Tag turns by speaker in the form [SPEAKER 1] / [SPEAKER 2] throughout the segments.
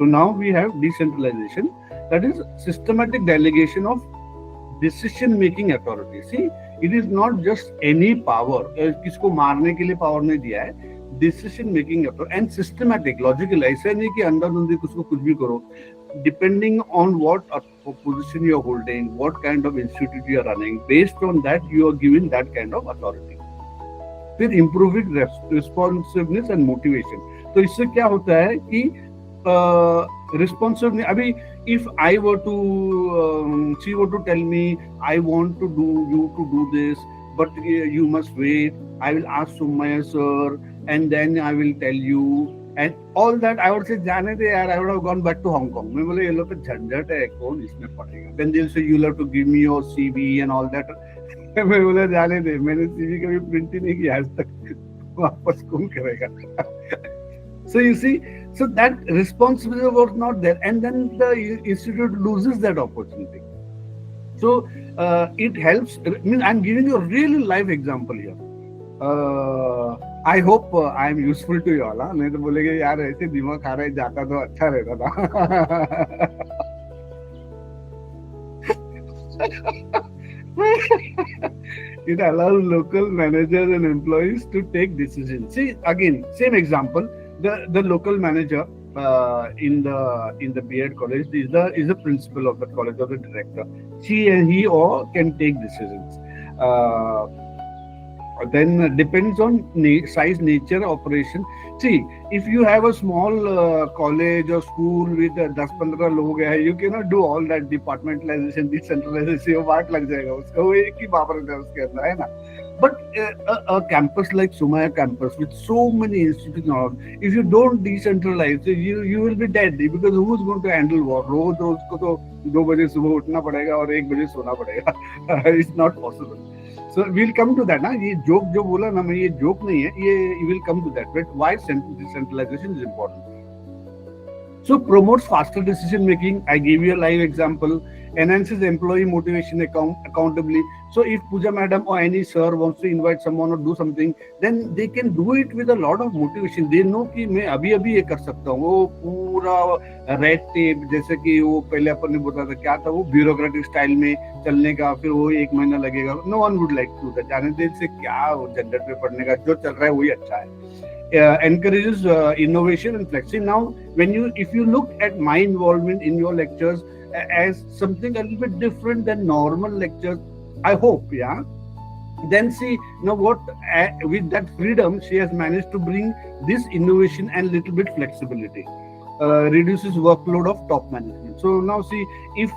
[SPEAKER 1] So now we have decentralization, that is systematic delegation of decision making authority. See, it is not just any power, किसको मारने के लिए power नहीं दिया है, decision making and systematic logical, ऐसा नहीं कि अंधाधुंधी कुछ भी करो, depending on what position you are holding, what kind of institute you are running, based on that you are given that kind of authority. फिर improving responsiveness and motivation. तो इससे क्या होता है कि responsive, अभी if I were to she were to tell me I want to do you to do this, but you must wait, I will ask Sumaya sir and then I will tell you and all that, I would say जाने दे यार, I would have gone back to Hong Kong. मैं बोले ये लोग तो झंझट है, कौन इसमें पड़ेगा. Then they'll say you'll have to give me your CV and all that. मैं बोला जाने दे, मैंने CV कभी प्रिंट ही नहीं किया आज तक, वापस कौन करेगा. So you see, so that responsibility was not there, and then the institute loses that opportunity. So it helps. I mean, I'm giving you a really live example here. I hope I am useful to you all. नहीं तो बोलेगे यार ऐसे दिमाग खा रहा है, जाता तो अच्छा रहता था. It allows local managers and employees to take decisions. See, again, same example. The local manager in the B.Ed college is the principal of the college or the director. He or can take decisions. Then depends on size, nature, operation. See, if you have a small college or school with 10-15 लोग हैं, you cannot do all that departmentalization, decentralization. वो बात लग जाएगा उसका, वो एक ही बाबर है उसके अंदर, है ना. But a campus like Sumaya campus with so many institutes, if you don't decentralize, you will be dead, because who is going to handle what? रोज को तो 2 बजे सुबह उठना पड़ेगा और 1 बजे सोना पड़ेगा. It's not possible. So we'll come to that. ना ये joke जो बोला ना मैं, ये joke नहीं है, ये will come to that. But why decentralization is important? So promotes faster decision making. I gave you a live example. Enhances employee motivation, accountably. So if Pooja madam or any sir wants to invite someone or do something, then they can do it with a lot of motivation. They know कि मैं अभी ये कर सकता हूँ. वो पूरा red tape, जैसे कि वो पहले अपन ने बोला था क्या था, वो bureaucratic style में चलने का, फिर वो 1 महीना लगेगा. No one would like to do that. जाने देर से क्या वो झंझट में पड़ने का, जो चल रहा है वही अच्छा है. Encourages innovation and flexing. Now, if you look at my involvement in your lectures as something a little bit different than normal lectures, I hope, yeah. Then see, now what, with that freedom, she has managed to bring this innovation and little bit flexibility. Reduces workload of top management. So now see, if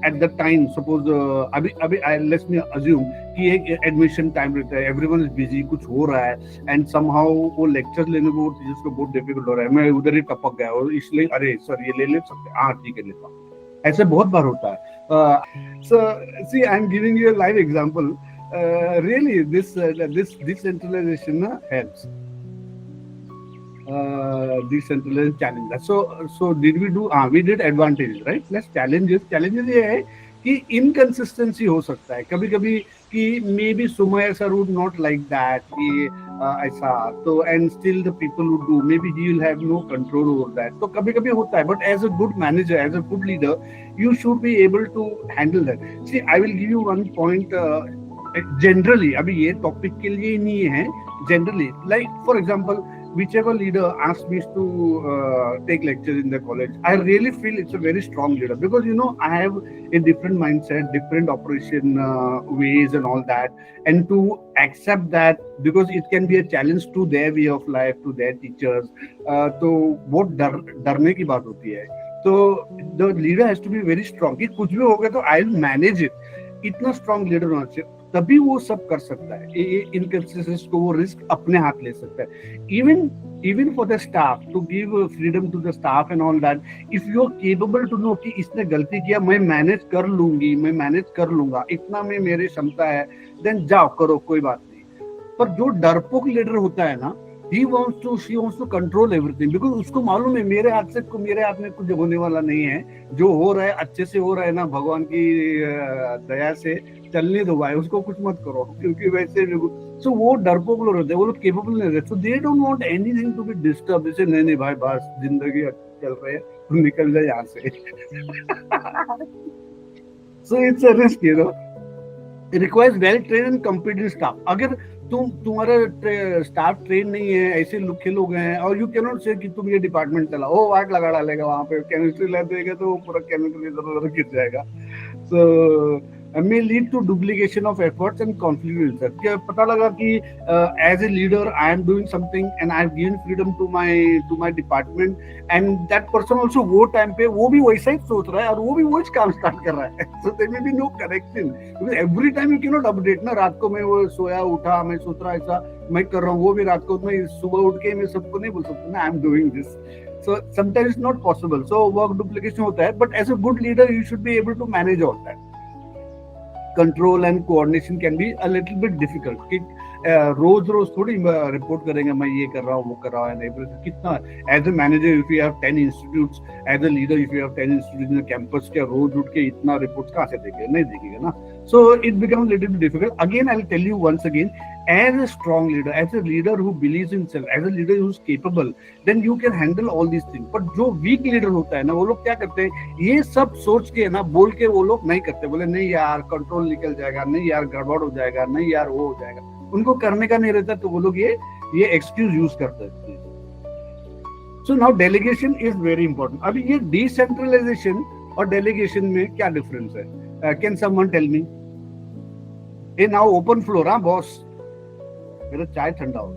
[SPEAKER 1] at the time, suppose let me assume कि एक admission time रहता है, everyone is busy, कुछ हो रहा है, and somehow वो lecture लेने को टीचर्स को बहुत डिफिकल्ट हो रहा है, मैं उधर ही टपक गया और इसलिए अरे सर ये ले सकते हैं, हाँ ठीक है लेता हूँ. ऐसे बहुत बार होता है. So see, I am giving you a live example. Really, this decentralization helps. Decentralized challenges. So did we do? We did advantages, right? Let's challenges. Challenges ये है कि inconsistency हो सकता है कभी-कभी कि maybe Sumaya sir would not like that कि ऐसा तो, and still the people would do. Maybe he will have no control over that. तो कभी-कभी होता है. But as a good manager, as a good leader, you should be able to handle that. See, I will give you one point. Generally, अभी ये topic के लिए नहीं है. Generally, like for example, whichever leader asks me to take lectures in the college, I really feel it's a very strong leader, because I have a different mindset, different operation ways and all that, and to accept that, because it can be a challenge to their way of life, to their teachers. तो बहुत डरने की बात होती है. तो the leader has to be very strong कि कुछ भी हो गया तो I'll manage it. इतना strong leader होना चाहिए, तभी वो सब कर सकता है. इनकंसिस्टेंसी को वो रिस्क अपने हाथ ले सकता है. Even for the staff, to give freedom to the staff and all that, if you are capable to know कि इसने गलती किया, मैं मैनेज कर लूंगी, मैं मैनेज कर लूंगा, इतना में मेरी क्षमता है, देन जाओ करो, कोई बात नहीं. पर जो डरपोक लीडर होता है ना, she wants to control everything, because उसको मालूम है मेरे हाथ में कुछ होने वाला नहीं है, जो हो रहा है अच्छे से हो रहा है ना, भगवान की दया से चलने दो भाई, उसको कुछ मत करो, क्योंकि वैसे सो वो डरपोक लोग रहते हैं, वो लोग केपेबल नहीं रहते, so they don't want anything to be disturb. जैसे नहीं नहीं भाई बस जिंदगी चल रही है, तुम निकल जाए यहाँ से। So it's a risk, you know. Requires well train and competent staff. अगर तुम्हारा स्टाफ ट्रेन नहीं है, ऐसे लुखे लोग हैं, और यू कैन नॉट से कि तुम ये डिपार्टमेंट चलाओ, वो वाट लगा डालेगा वहां पे, केमिस्ट्री लैब देगा तो पूरा केमिकल इधर उधर गिर जाएगा। सो may lead to duplication of efforts and conflict of interest. क्या पता लगा कि as a leader I am doing something and I have given freedom to my department, and that person also वो टाइम पे वो भी वैसा ही सोच रहा है और वो भी वही काम स्टार्ट कर रहा है। So there may be no connection because every time you cannot update ना। रात को मैं वो सोया उठा, मैं सोच रहा ऐसा मैं कर रहा हूँ, वो भी रात को, मैं सुबह उठ के मैं सबको नहीं बोल सकता ना I am doing this. So sometimes it's not possible. So work duplication होता है, but as a good leader you should be able to manage all that. Control and coordination can be a little bit difficult कि रोज रोज थोड़ी report करेंगे मैं ये कर रहा हूँ वो कर रहा हूँ, कितना as a manager if you have 10 institutes, as a leader if you have 10 institutes in campus, क्या रोज उठ के इतना रिपोर्ट कहाँ से देखेगा, नहीं देखेगा ना। So it become little bit difficult. Again I will tell you once again, as a strong leader, as a leader who believes in self, as a leader who is capable, then you can handle all these things. But जो weak leader होता है ना, वो लोग क्या करते हैं, ये सब सोच के ना बोल के वो लोग नहीं करते, बोले नहीं यार कंट्रोल निकल जाएगा, नहीं यार गड़बड़ हो जाएगा, नहीं यार वो हो जाएगा, उनको करने का नहीं रहता, तो वो लोग ये एक्सक्यूज यूज करते हैं। So now delegation is very important. अभी ये डिसेंट्रलाइजेशन और डेलीगेशन में क्या डिफरेंस है? Can someone tell me? ए नाउ ओपन फ्लोर, हाँ बॉस, मेरा चाय ठंडा हो।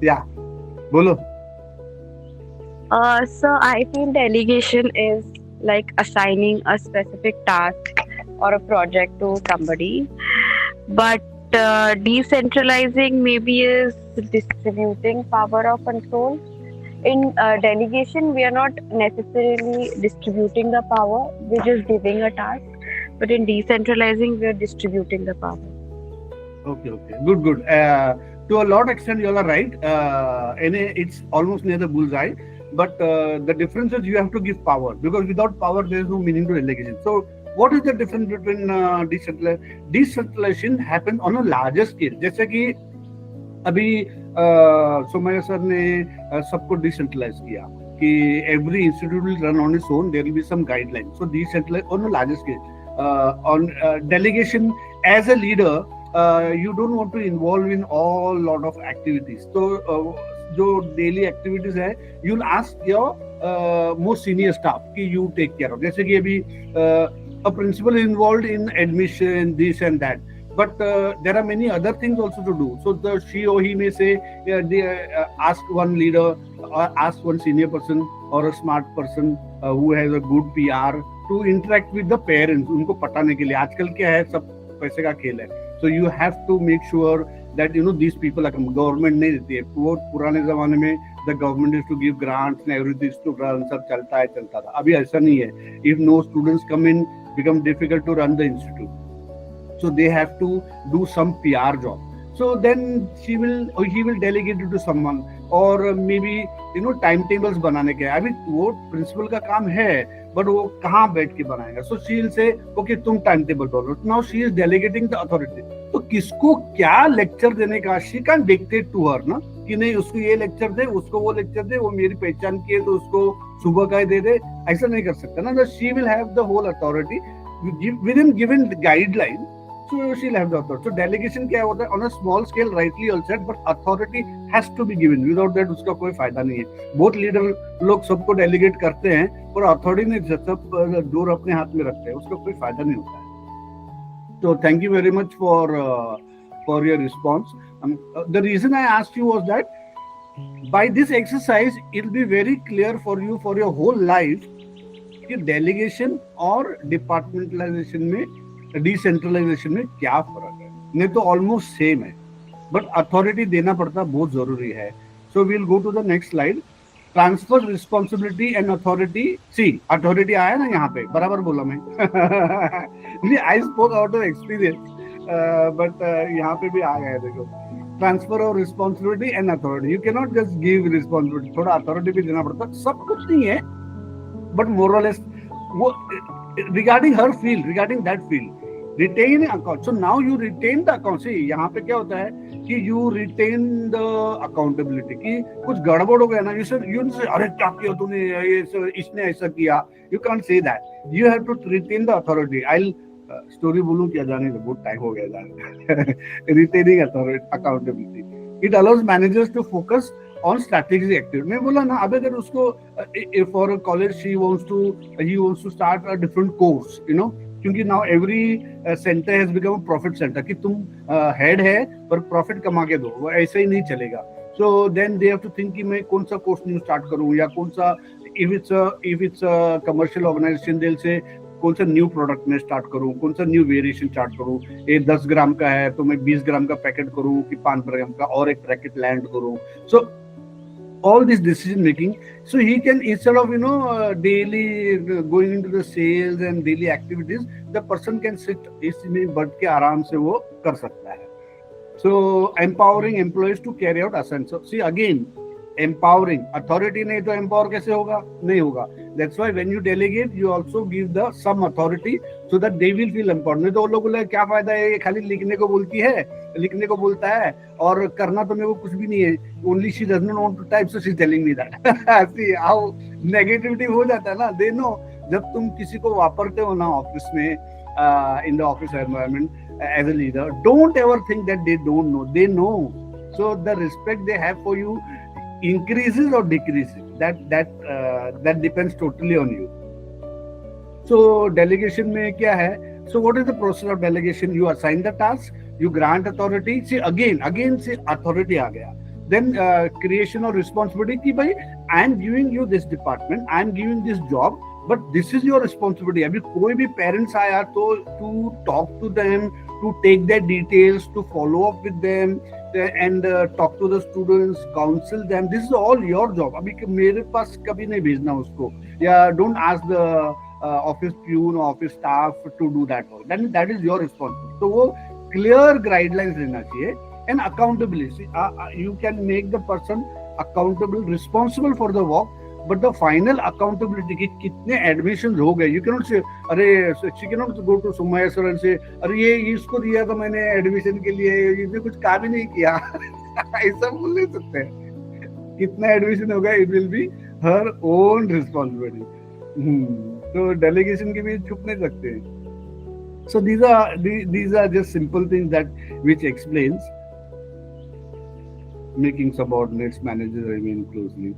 [SPEAKER 1] या बोलो।
[SPEAKER 2] So I feel delegation is like assigning a specific task or a project to somebody, but decentralizing maybe is distributing power of control. In delegation, we are not necessarily distributing the power; we're just giving a task. But in decentralizing, we are distributing the power.
[SPEAKER 1] Okay, good. To a lot extent, you are right. And it's almost near the bullseye. But the difference is you have to give power, because without power, there is no meaning to delegation. So, what is the difference between decentralization? Decentralization happens on a larger scale. जैसे कि अभी Somaiya sir ने सबको decentralise किया कि every institute will run on its own. There will be some guidelines. So, decentralized on a larger scale. On delegation, as a leader, you don't want to involve in all lot of activities. So जो daily activities है, you'll ask your most senior staff कि you take care of. जैसे कि अभी a principal is involved in admission, this and that, but there are many other things also to do. So she or he may say, ask one leader or ask one senior person or a smart person who has a good PR to interact with the parents, उनको पटाने के लिए। आजकल क्या है, सब पैसे का खेल है। So you have to make sure that you know these people are, government नहीं देती है। वो पुराने जमाने में the government is to give grants and everything to run, सब चलता था। अभी ऐसा नहीं है। If no students come in, become difficult to run the institute. So they have to do some PR job. So then she will or he will delegate it to someone, or maybe you know timetables बनाने के। अभी वो principal का काम है, but वो कहाँ बैठ के बनाएगा? So she will say, okay तुम टाइम टेबल बोलो। Now she is delegating the authority. तो किसको क्या लेक्चर देने का, she can't dictate to her ना, कि नहीं उसको ये लेक्चर दे, उसको वो लेक्चर दे, वो मेरी पहचान की है तो उसको सुबह का दे दे, ऐसा नहीं कर सकता ना। She will have the whole authority within given guideline. So she'll have the authority. So delegation क्या होता है? On a small scale, rightly all said, but authority has to be given. Without that उसका कोई फायदा नहीं है। बहुत leader लोग सबको डेलीगेट करते हैं, पर अथॉरिटी नहीं, सब डोर अपने हाथ में रखते हैं, उसका कोई फायदा नहीं होता है। So thank you very much for your response. The reason I asked you was that by this exercise, it will be very clear for you for your whole life कि delegation और departmentalization में, decentralization में क्या फर्क है। नहीं तो almost same है, बट अथॉरिटी देना पड़ता बहुत जरूरी है। So we'll go to the next slide. Transfer responsibility and authority. See authority आया ना यहाँ पे, बराबर बोला मैं। I spoke out of experience, but यहाँ पे भी आ गया है। देखो, ट्रांसफर और responsibility and authority. You can not just give responsibility, थोड़ा अथॉरिटी भी देना पड़ता। सब कुछ नहीं है, बट मोर और लेस वो regarding her field, regarding that field, retain account. So now you retain the account. See, यहाँ पे क्या होता है कि you retain the accountability. कि कुछ गड़बड़ हो गया ना, you say अरे क्या किया तूने, इसने ऐसा किया. You can't say that. You have to retain the authority. I'll story बोलूं क्या, जाने दो, बहुत टाइम हो गया जाने. Retaining authority, accountability. It allows managers to focus on strategic activity. मैं बोला ना, अब अगर उसको for a college he wants to start a different course, you know, क्योंकि now every center has become a profit center कि तुम head है पर profit कमा के दो, वो ऐसा ही नहीं चलेगा. So then they have to think कि मैं कौन सा course न्यू start करूँ, या कौन सा, if it's a commercial organization they'll say कौन सा न्यू प्रोडक्ट में स्टार्ट करूं, कौन सा न्यू वेरिएशन स्टार्ट करूं. ये 10 ग्राम का है तो मैं 20 ग्राम का पैकेट करूं कि 5 ग्राम का और एक पैकेट लैंड करूं. सो all this decision making, so he can, instead of daily going into the sales and daily activities, the person can sit इसमें बैठ के आराम से वो कर सकता है. So empowering employees to carry out assignments. So see again, empowering, authority नहीं तो empower कैसे होगा, नहीं होगा. That's why when you delegate you also give the some authority so that they will feel empowered. नहीं तो वो लोग बोले क्या फायदा है, ये खाली लिखने को बोलती है, लिखने को बोलता है और करना तो मेरे को कुछ भी नहीं है. Only she does not want to type, so she's telling me that. See how negativity हो जाता है ना. They know, जब तुम किसी को वापरते हो ना ऑफिस में, in the office environment as a leader, don't ever think that they don't know. They know. So the respect they have for you increases or decreases, that depends totally on you. So delegation में क्या है? So what is the process of delegation? You assign the task, you grant authority. See again see authority आ गया. Then creation of responsibility कि भाई I am giving you this department, I am giving this job, but this is your responsibility. अभी कोई भी parents आया तो to talk to them, to take their details, to follow up with them, and talk to the students, counsel them. This is all your job. अभी मेरे पास कभी नहीं भेजना उसको, या don't ask the office peon or office staff to do that work. Then that is your responsibility. तो वो clear guidelines रहना चाहिए. And accountability, you can make the person accountable, responsible for the work, but the final accountability कि कितने admissions हो गए. You cannot say अरे, she cannot go to Sumaya sir and say अरे ये इसको दिया था मैंने admission के लिए, इसने कुछ काम ही नहीं किया. ऐसा बोल नहीं सकते. कितना admission हो गया, it will be her own responsibility. तो delegation के भी छुप नहीं सकते. So these are just simple things that which explains making subordinates managers remain closely.